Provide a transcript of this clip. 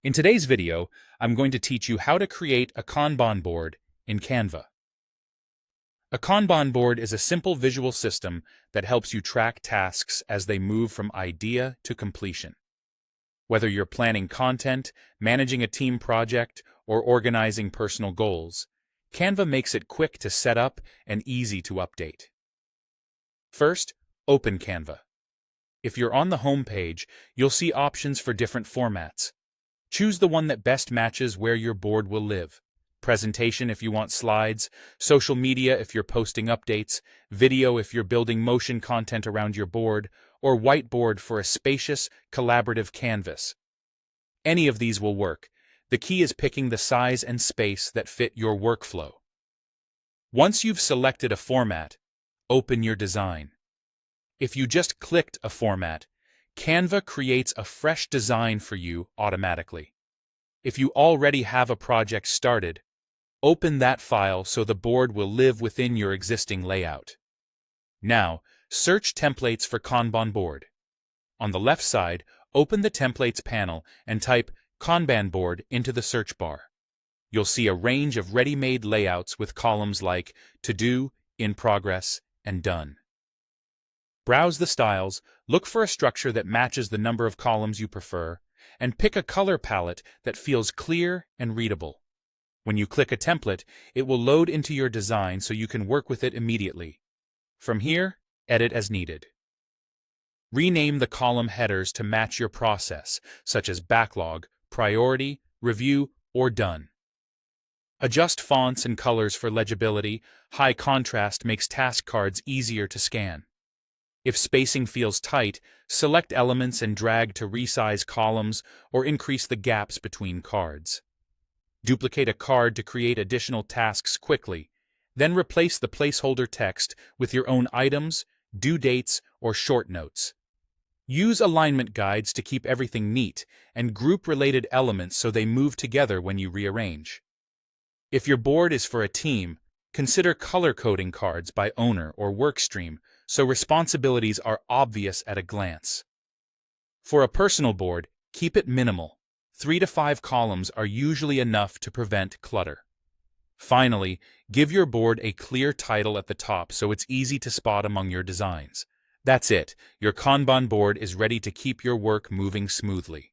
In today's video, I'm going to teach you how to create a Kanban board in Canva. A Kanban board is a simple visual system that helps you track tasks as they move from idea to completion. Whether you're planning content, managing a team project, or organizing personal goals, Canva makes it quick to set up and easy to update. First, open Canva. If you're on the home page, you'll see options for different formats. Choose the one that best matches where your board will live. Presentation if you want slides, social media if you're posting updates, video if you're building motion content around your board, or whiteboard for a spacious, collaborative canvas. Any of these will work. The key is picking the size and space that fit your workflow. Once you've selected a format, open your design. If you just clicked a format, Canva creates a fresh design for you automatically. If you already have a project started, open that file so the board will live within your existing layout. Now, search templates for Kanban board. On the left side, open the templates panel and type Kanban board into the search bar. You'll see a range of ready-made layouts with columns like To Do, In Progress, and Done. Browse the styles, look for a structure that matches the number of columns you prefer, and pick a color palette that feels clear and readable. When you click a template, it will load into your design so you can work with it immediately. From here, edit as needed. Rename the column headers to match your process, such as backlog, priority, review, or done. Adjust fonts and colors for legibility. High contrast makes task cards easier to scan. If spacing feels tight, select elements and drag to resize columns or increase the gaps between cards. Duplicate a card to create additional tasks quickly, then replace the placeholder text with your own items, due dates, or short notes. Use alignment guides to keep everything neat and group related elements so they move together when you rearrange. If your board is for a team, consider color coding cards by owner or workstream so responsibilities are obvious at a glance. For a personal board, keep it minimal. 3 to 5 columns are usually enough to prevent clutter. Finally, give your board a clear title at the top so it's easy to spot among your designs. That's it. Your Kanban board is ready to keep your work moving smoothly.